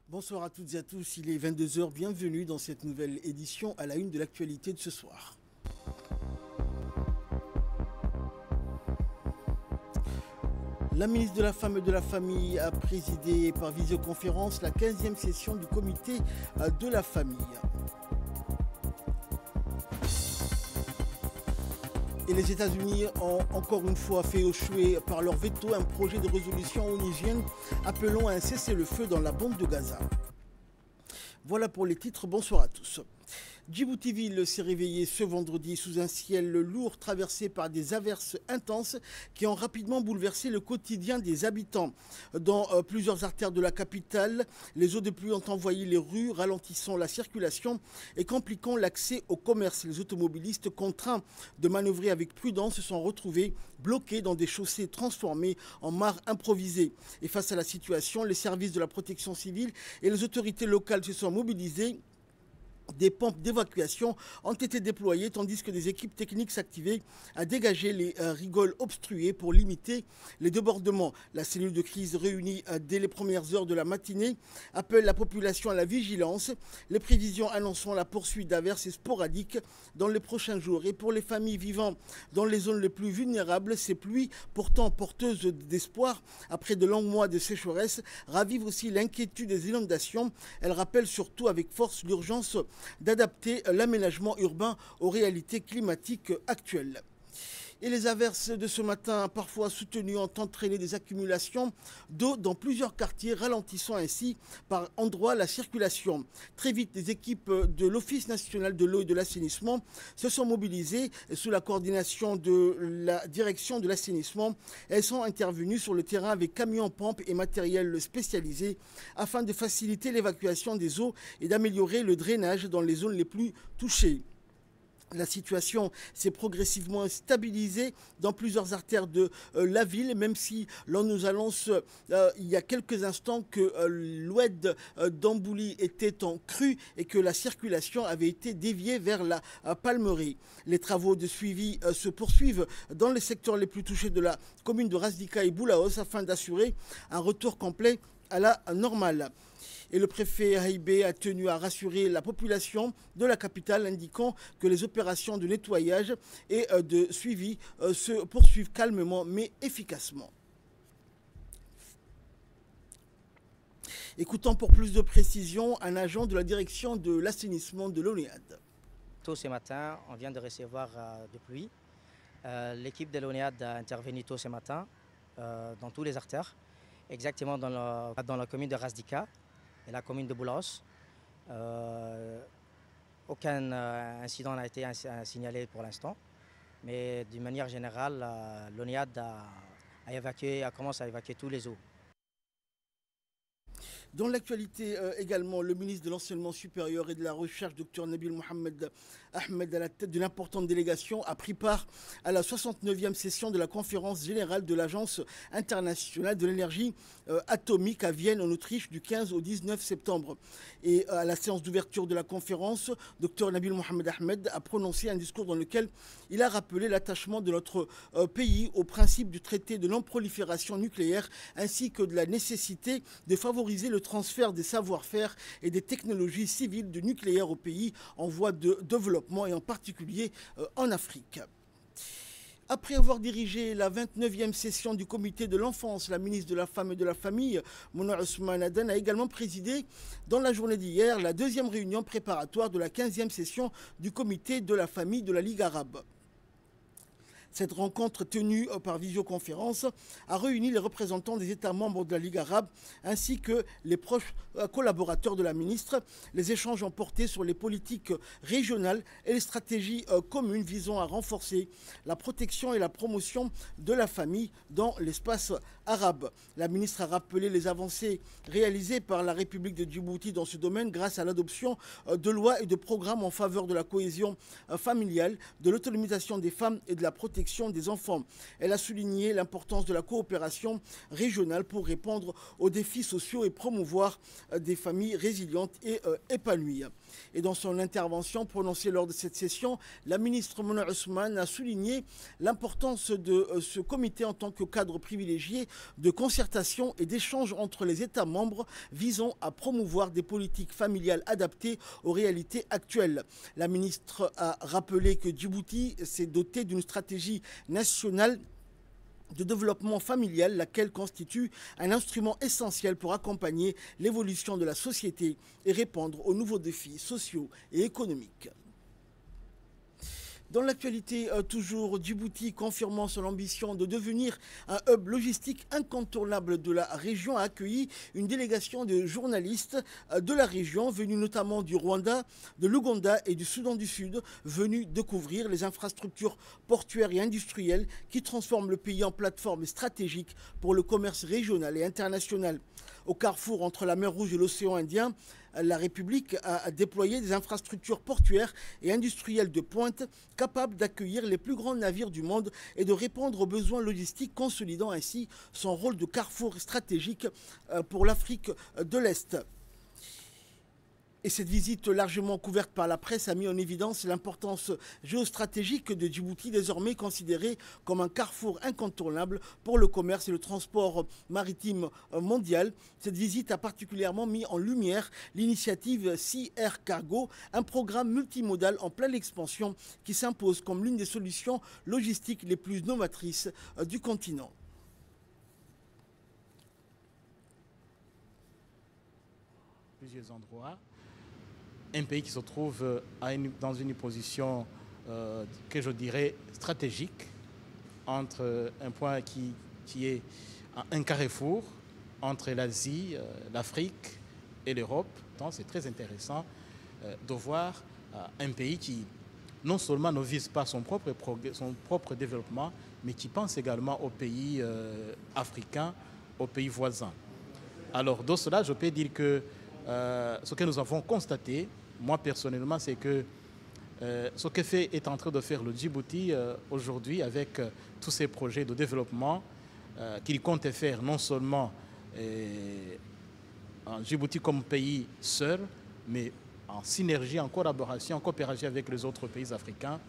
Bonsoir à toutes et à tous, il est 22 h, bienvenue dans cette nouvelle édition à la une de l'actualité de ce soir. La ministre de la Femme et de la Famille a présidé par visioconférence la 15e session du comité de la famille. Et les États-Unis ont encore une fois fait échouer par leur veto un projet de résolution onusienne appelant à un cessez-le-feu dans la bande de Gaza. Voilà pour les titres, bonsoir à tous. Djibouti-Ville s'est réveillé ce vendredi sous un ciel lourd traversé par des averses intenses qui ont rapidement bouleversé le quotidien des habitants. Dans plusieurs artères de la capitale, les eaux de pluie ont envahi les rues, ralentissant la circulation et compliquant l'accès au commerce. Les automobilistes contraints de manœuvrer avec prudence se sont retrouvés bloqués dans des chaussées transformées en mares improvisées. Et face à la situation, les services de la protection civile et les autorités locales se sont mobilisés. Des pompes d'évacuation ont été déployées tandis que des équipes techniques s'activaient à dégager les rigoles obstruées pour limiter les débordements. La cellule de crise réunie dès les premières heures de la matinée appelle la population à la vigilance. Les prévisions annonçant la poursuite d'averses sporadiques dans les prochains jours. Et pour les familles vivant dans les zones les plus vulnérables, ces pluies, pourtant porteuses d'espoir après de longs mois de sécheresse, ravivent aussi l'inquiétude des inondations. Elles rappellent surtout avec force l'urgence d'adapter l'aménagement urbain aux réalités climatiques actuelles. Et les averses de ce matin, parfois soutenues, ont entraîné des accumulations d'eau dans plusieurs quartiers, ralentissant ainsi par endroits la circulation. Très vite, les équipes de l'Office national de l'eau et de l'assainissement se sont mobilisées sous la coordination de la direction de l'assainissement. Elles sont intervenues sur le terrain avec camions, pompes et matériel spécialisé afin de faciliter l'évacuation des eaux et d'améliorer le drainage dans les zones les plus touchées. La situation s'est progressivement stabilisée dans plusieurs artères de la ville, même si l'on nous annonce il y a quelques instants que l'oued d'Ambouli était en crue et que la circulation avait été déviée vers la Palmeraie. Les travaux de suivi se poursuivent dans les secteurs les plus touchés de la commune de Razdika et Boulaos afin d'assurer un retour complet à la normale. Et le préfet Haïbé a tenu à rassurer la population de la capitale, indiquant que les opérations de nettoyage et de suivi se poursuivent calmement mais efficacement. Écoutons pour plus de précision un agent de la direction de l'assainissement de l'ONEAD. Tôt ce matin, on vient de recevoir de pluie. L'équipe de l'ONEAD a intervenu tôt ce matin dans tous les artères, exactement dans la commune de Razdika et la commune de Boulaos. Aucun incident n'a été signalé pour l'instant, mais d'une manière générale, l'ONEAD a commencé à évacuer tous les eaux. Dans l'actualité également, le ministre de l'Enseignement supérieur et de la Recherche, Dr Nabil Mohamed Ahmed, à la tête d'une importante délégation, a pris part à la 69e session de la conférence générale de l'Agence internationale de l'énergie atomique à Vienne, en Autriche, du 15 au 19 septembre. Et à la séance d'ouverture de la conférence, Dr Nabil Mohamed Ahmed a prononcé un discours dans lequel il a rappelé l'attachement de notre pays au principe du traité de non-prolifération nucléaire, ainsi que de la nécessité de favoriser le transfert des savoir-faire et des technologies civiles du nucléaire aux pays en voie de développement et en particulier en Afrique. Après avoir dirigé la 29e session du comité de l'enfance, la ministre de la Femme et de la Famille, Mouna Ousmane Aden, a également présidé dans la journée d'hier la deuxième réunion préparatoire de la 15e session du comité de la famille de la Ligue arabe. Cette rencontre tenue par visioconférence a réuni les représentants des États membres de la Ligue arabe ainsi que les proches collaborateurs de la ministre. Les échanges ont porté sur les politiques régionales et les stratégies communes visant à renforcer la protection et la promotion de la famille dans l'espace arabe. La ministre a rappelé les avancées réalisées par la République de Djibouti dans ce domaine grâce à l'adoption de lois et de programmes en faveur de la cohésion familiale, de l'autonomisation des femmes et de la protection protection des enfants. Elle a souligné l'importance de la coopération régionale pour répondre aux défis sociaux et promouvoir des familles résilientes et épanouies. Et dans son intervention prononcée lors de cette session, la ministre Mona Ousmane a souligné l'importance de ce comité en tant que cadre privilégié de concertation et d'échange entre les États membres visant à promouvoir des politiques familiales adaptées aux réalités actuelles. La ministre a rappelé que Djibouti s'est doté d'une stratégie nationale de développement familial, laquelle constitue un instrument essentiel pour accompagner l'évolution de la société et répondre aux nouveaux défis sociaux et économiques. Dans l'actualité, toujours, Djibouti, confirmant son ambition de devenir un hub logistique incontournable de la région, a accueilli une délégation de journalistes de la région, venus notamment du Rwanda, de l'Ouganda et du Soudan du Sud, venus découvrir les infrastructures portuaires et industrielles qui transforment le pays en plateforme stratégique pour le commerce régional et international. Au carrefour entre la mer Rouge et l'océan Indien, la République a déployé des infrastructures portuaires et industrielles de pointe capables d'accueillir les plus grands navires du monde et de répondre aux besoins logistiques, consolidant ainsi son rôle de carrefour stratégique pour l'Afrique de l'Est. Et cette visite largement couverte par la presse a mis en évidence l'importance géostratégique de Djibouti, désormais considéré comme un carrefour incontournable pour le commerce et le transport maritime mondial. Cette visite a particulièrement mis en lumière l'initiative Sea Air Cargo, un programme multimodal en pleine expansion qui s'impose comme l'une des solutions logistiques les plus novatrices du continent. Plusieurs endroits. Un pays qui se trouve dans une position que je dirais stratégique, entre un point qui est un carrefour entre l'Asie, l'Afrique et l'Europe. Donc c'est très intéressant de voir un pays qui non seulement ne vise pas son propre développement, mais qui pense également aux pays africains, aux pays voisins. Alors de cela, je peux dire que ce que nous avons constaté, moi personnellement, c'est que ce que est en train de faire le Djibouti aujourd'hui avec tous ces projets de développement qu'il compte faire non seulement en Djibouti comme pays seul, mais en synergie, en collaboration, en coopération avec les autres pays africains.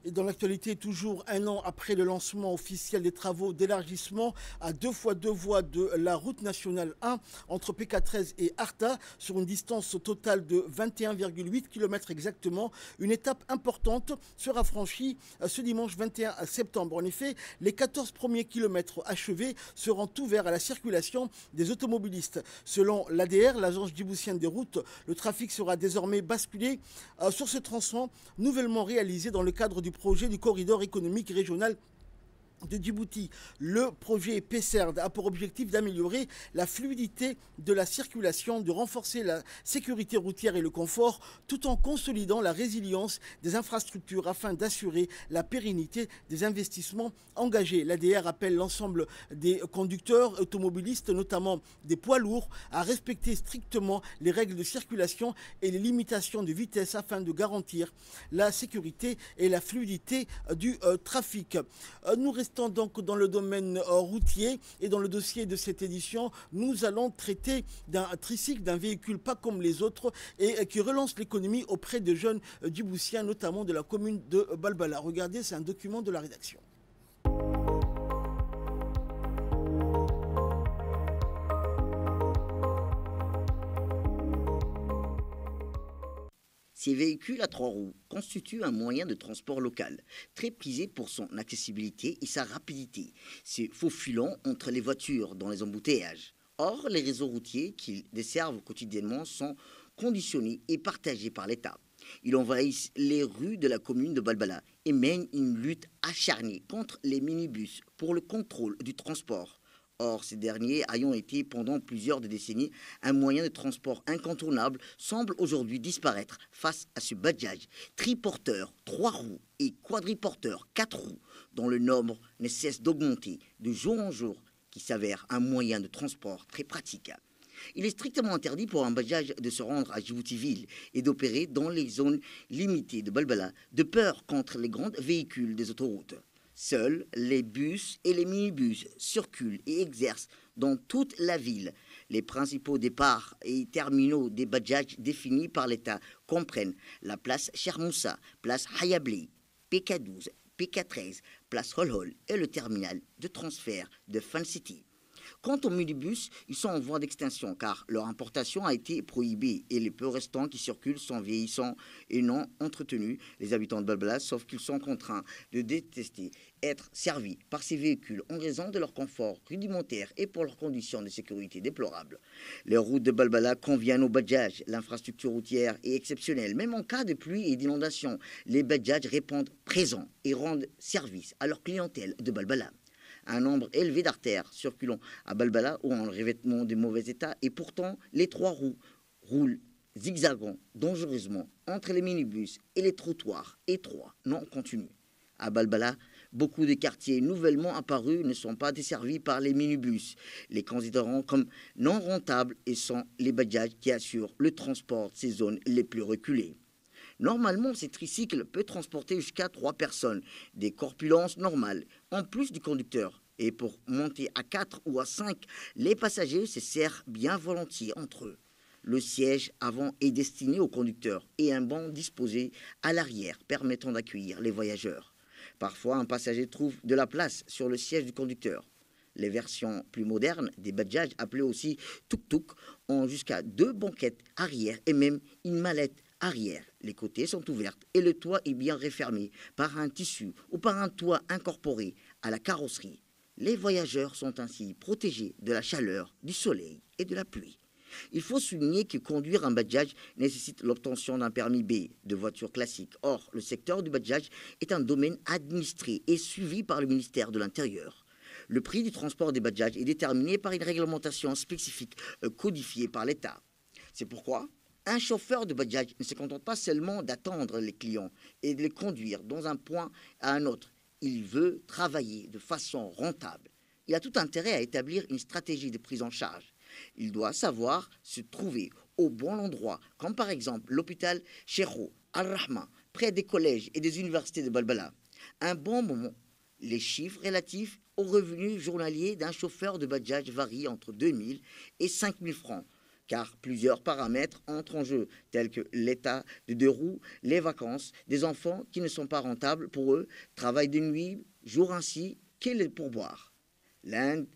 Et dans l'actualité, toujours un an après le lancement officiel des travaux d'élargissement à 2x2 voies de la route nationale 1 entre PK13 et Arta, sur une distance totale de 21,8 km exactement, une étape importante sera franchie ce dimanche 21 septembre. En effet, les 14 premiers kilomètres achevés seront ouverts à la circulation des automobilistes. Selon l'ADR, l'agence djiboutienne des routes, le trafic sera désormais basculé sur ce tronçon nouvellement réalisé dans le cadre du projet du corridor économique régional de Djibouti. Le projet PECERD a pour objectif d'améliorer la fluidité de la circulation, de renforcer la sécurité routière et le confort, tout en consolidant la résilience des infrastructures afin d'assurer la pérennité des investissements engagés. L'ADR appelle l'ensemble des conducteurs automobilistes, notamment des poids lourds, à respecter strictement les règles de circulation et les limitations de vitesse afin de garantir la sécurité et la fluidité du trafic. Nous restons donc dans le domaine routier et dans le dossier de cette édition, nous allons traiter d'un tricycle, d'un véhicule pas comme les autres et qui relance l'économie auprès de jeunes djiboutiens, notamment de la commune de Balbala. Regardez, c'est un document de la rédaction. Ces véhicules à 3 roues constituent un moyen de transport local, très prisé pour son accessibilité et sa rapidité, se faufilant entre les voitures dans les embouteillages. Or, les réseaux routiers qu'ils desservent quotidiennement sont conditionnés et partagés par l'État. Ils envahissent les rues de la commune de Balbala et mènent une lutte acharnée contre les minibus pour le contrôle du transport. Or, ces derniers, ayant été pendant plusieurs décennies un moyen de transport incontournable, semblent aujourd'hui disparaître face à ce badjage triporteur 3 roues et quadriporteur 4 roues, dont le nombre ne cesse d'augmenter de jour en jour, qui s'avère un moyen de transport très pratique. Il est strictement interdit pour un badjadj de se rendre à Djibouti-Ville et d'opérer dans les zones limitées de Balbala, de peur contre les grands véhicules des autoroutes. Seuls les bus et les minibus circulent et exercent dans toute la ville. Les principaux départs et terminaux des badjadj définis par l'État comprennent la place Cheikh Moussa, place Hayablé, PK12, PK13, place Holhol et le terminal de transfert de Fan City. Quant aux minibus, ils sont en voie d'extinction car leur importation a été prohibée et les peu restants qui circulent sont vieillissants et non entretenus. Les habitants de Balbala, sauf qu'ils sont contraints de détester être servis par ces véhicules en raison de leur confort rudimentaire et pour leurs conditions de sécurité déplorables. Les routes de Balbala conviennent aux badjadj. L'infrastructure routière est exceptionnelle. Même en cas de pluie et d'inondation, les badjadj répondent présents et rendent service à leur clientèle de Balbala. Un nombre élevé d'artères circulant à Balbala ou en revêtement de mauvais état et pourtant les trois roues roulent zigzagant dangereusement entre les minibus et les trottoirs étroits non continus. À Balbala, beaucoup de quartiers nouvellement apparus ne sont pas desservis par les minibus, les considérant comme non rentables et sont les badjadj qui assurent le transport de ces zones les plus reculées. Normalement, ces tricycles peuvent transporter jusqu'à 3 personnes, des corpulences normales, en plus du conducteur. Et pour monter à 4 ou à 5, les passagers se serrent bien volontiers entre eux. Le siège avant est destiné au conducteur et un banc disposé à l'arrière permettant d'accueillir les voyageurs. Parfois, un passager trouve de la place sur le siège du conducteur. Les versions plus modernes des badjadj, appelées aussi tuk-tuk, ont jusqu'à 2 banquettes arrière et même une mallette arrière. Les côtés sont ouverts et le toit est bien refermé par un tissu ou par un toit incorporé à la carrosserie. Les voyageurs sont ainsi protégés de la chaleur, du soleil et de la pluie. Il faut souligner que conduire un badjadj nécessite l'obtention d'un permis B de voiture classique. Or, le secteur du badjadj est un domaine administré et suivi par le ministère de l'Intérieur. Le prix du transport des badjadj est déterminé par une réglementation spécifique codifiée par l'État. C'est pourquoi un chauffeur de badjadj ne se contente pas seulement d'attendre les clients et de les conduire dans un point à un autre. Il veut travailler de façon rentable. Il a tout intérêt à établir une stratégie de prise en charge. Il doit savoir se trouver au bon endroit, comme par exemple l'hôpital Cheikh Al-Rahma, près des collèges et des universités de Balbala. Un bon moment. Les chiffres relatifs aux revenus journaliers d'un chauffeur de badjadj varient entre 2 000 et 5 000 francs. Car plusieurs paramètres entrent en jeu, tels que l'état de 2 roues, les vacances, des enfants qui ne sont pas rentables pour eux, travail de nuit, jour ainsi que les pourboires. L'Inde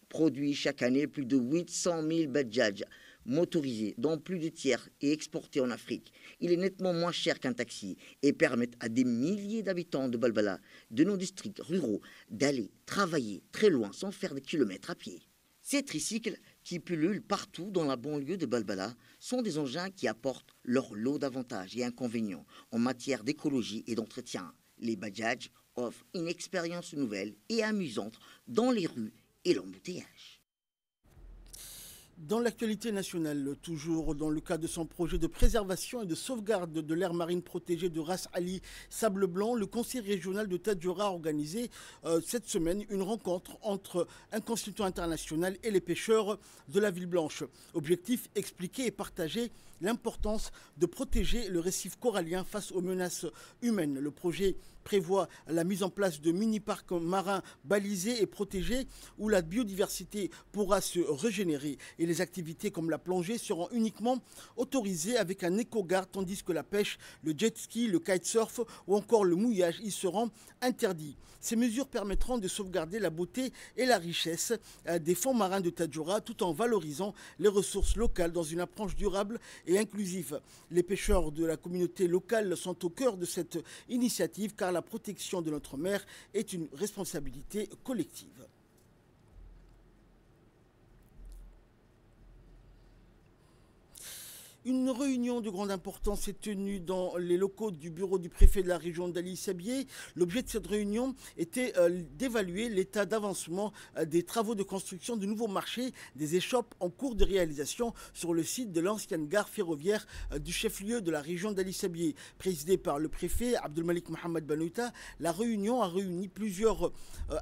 produit chaque année plus de 800 000 badjadj motorisés, dont plus du tiers est exporté en Afrique. Il est nettement moins cher qu'un taxi et permet à des milliers d'habitants de Balbala, de nos districts ruraux, d'aller travailler très loin sans faire des kilomètres à pied. Ces tricycles qui pullulent partout dans la banlieue de Balbala sont des engins qui apportent leur lot d'avantages et inconvénients en matière d'écologie et d'entretien. Les badjadj offrent une expérience nouvelle et amusante dans les rues et l'embouteillage. Dans l'actualité nationale, toujours dans le cadre de son projet de préservation et de sauvegarde de l'aire marine protégée de Ras Ali Sable Blanc, le conseil régional de Tadjoura a organisé cette semaine une rencontre entre un consultant international et les pêcheurs de la Ville Blanche. Objectif, expliquer et partager l'importance de protéger le récif corallien face aux menaces humaines. Le projet prévoit la mise en place de mini-parcs marins balisés et protégés où la biodiversité pourra se régénérer et les activités comme la plongée seront uniquement autorisées avec un éco-garde tandis que la pêche, le jet ski, le kitesurf ou encore le mouillage y seront interdits. Ces mesures permettront de sauvegarder la beauté et la richesse des fonds marins de Tadjoura tout en valorisant les ressources locales dans une approche durable et inclusive. Les pêcheurs de la communauté locale sont au cœur de cette initiative car la protection de notre mer est une responsabilité collective. Une réunion de grande importance s'est tenue dans les locaux du bureau du préfet de la région d'Ali Sabié. L'objet de cette réunion était d'évaluer l'état d'avancement des travaux de construction de nouveaux marchés des échoppes en cours de réalisation sur le site de l'ancienne gare ferroviaire du chef-lieu de la région d'Ali Sabié. Présidée par le préfet Abdelmalik Mohamed Banouta, la réunion a réuni plusieurs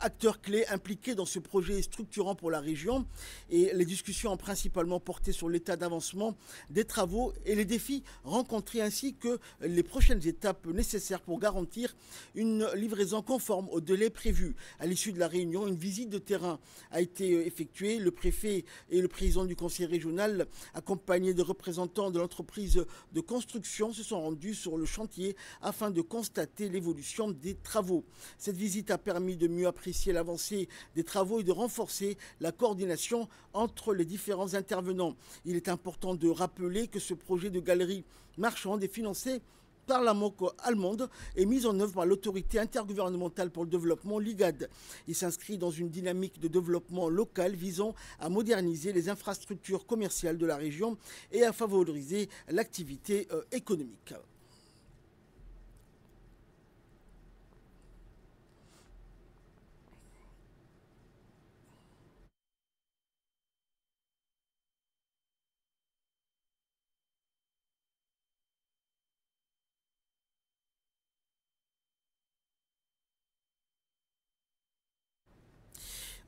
acteurs clés impliqués dans ce projet structurant pour la région, et les discussions ont principalement porté sur l'état d'avancement des travaux et les défis rencontrés ainsi que les prochaines étapes nécessaires pour garantir une livraison conforme au délai prévu. À l'issue de la réunion, une visite de terrain a été effectuée. Le préfet et le président du conseil régional, accompagnés de représentants de l'entreprise de construction, se sont rendus sur le chantier afin de constater l'évolution des travaux. Cette visite a permis de mieux apprécier l'avancée des travaux et de renforcer la coordination entre les différents intervenants. Il est important de rappeler que ce projet de galerie marchande est financé par la MOC allemande et mise en œuvre par l'autorité intergouvernementale pour le développement, l'IGAD. Il s'inscrit dans une dynamique de développement local visant à moderniser les infrastructures commerciales de la région et à favoriser l'activité économique.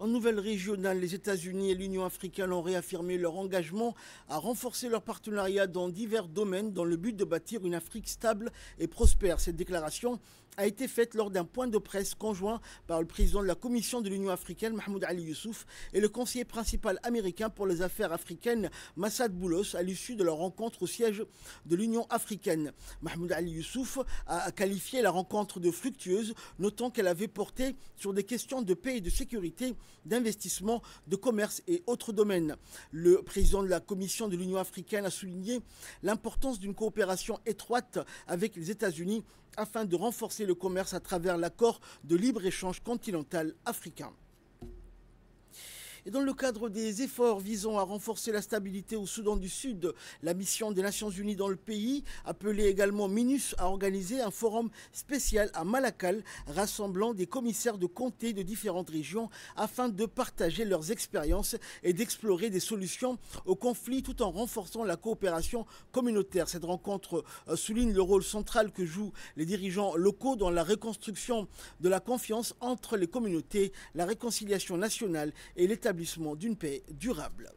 En nouvelle régionale, les États-Unis et l'Union africaine ont réaffirmé leur engagement à renforcer leur partenariat dans divers domaines dans le but de bâtir une Afrique stable et prospère. Cette déclaration a été faite lors d'un point de presse conjoint par le président de la Commission de l'Union africaine, Mahmoud Ali Youssouf, et le conseiller principal américain pour les affaires africaines, Massad Boulos, à l'issue de leur rencontre au siège de l'Union africaine. Mahmoud Ali Youssouf a qualifié la rencontre de fructueuse, notant qu'elle avait porté sur des questions de paix et de sécurité, d'investissement, de commerce et autres domaines. Le président de la Commission de l'Union africaine a souligné l'importance d'une coopération étroite avec les États-Unis afin de renforcer le commerce à travers l'accord de libre-échange continental africain. Et dans le cadre des efforts visant à renforcer la stabilité au Soudan du Sud, la mission des Nations Unies dans le pays, appelée également MINUS, a organisé un forum spécial à Malakal, rassemblant des commissaires de comté de différentes régions afin de partager leurs expériences et d'explorer des solutions au conflit tout en renforçant la coopération communautaire. Cette rencontre souligne le rôle central que jouent les dirigeants locaux dans la reconstruction de la confiance entre les communautés, la réconciliation nationale et l'établissement d'une paix durable.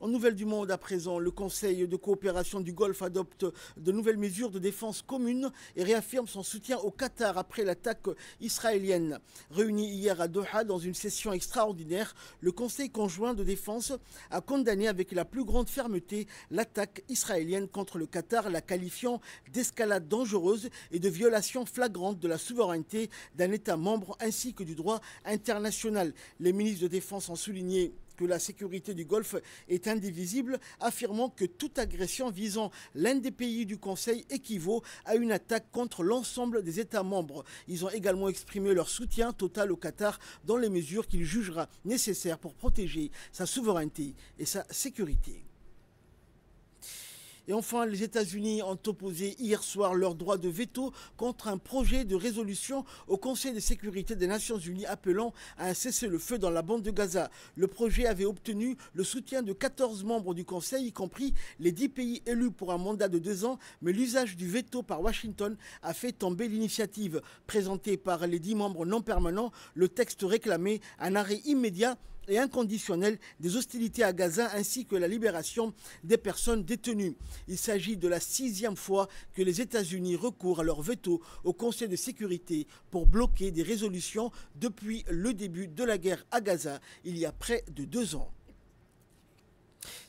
En nouvelles du monde à présent, le Conseil de coopération du Golfe adopte de nouvelles mesures de défense communes et réaffirme son soutien au Qatar après l'attaque israélienne. Réuni hier à Doha dans une session extraordinaire, le Conseil conjoint de défense a condamné avec la plus grande fermeté l'attaque israélienne contre le Qatar, la qualifiant d'escalade dangereuse et de violation flagrante de la souveraineté d'un État membre ainsi que du droit international. Les ministres de défense ont souligné que la sécurité du Golfe est indivisible, affirmant que toute agression visant l'un des pays du Conseil équivaut à une attaque contre l'ensemble des États membres. Ils ont également exprimé leur soutien total au Qatar dans les mesures qu'il jugera nécessaires pour protéger sa souveraineté et sa sécurité. Et enfin, les États-Unis ont opposé hier soir leur droit de veto contre un projet de résolution au Conseil de sécurité des Nations Unies appelant à un cessez-le-feu dans la bande de Gaza. Le projet avait obtenu le soutien de 14 membres du Conseil, y compris les 10 pays élus pour un mandat de 2 ans, mais l'usage du veto par Washington a fait tomber l'initiative. Présentée par les 10 membres non permanents, le texte réclamait un arrêt immédiat et inconditionnel des hostilités à Gaza ainsi que la libération des personnes détenues. Il s'agit de la 6e fois que les États-Unis recourent à leur veto au Conseil de sécurité pour bloquer des résolutions depuis le début de la guerre à Gaza, il y a près de 2 ans.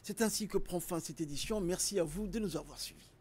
C'est ainsi que prend fin cette édition. Merci à vous de nous avoir suivis.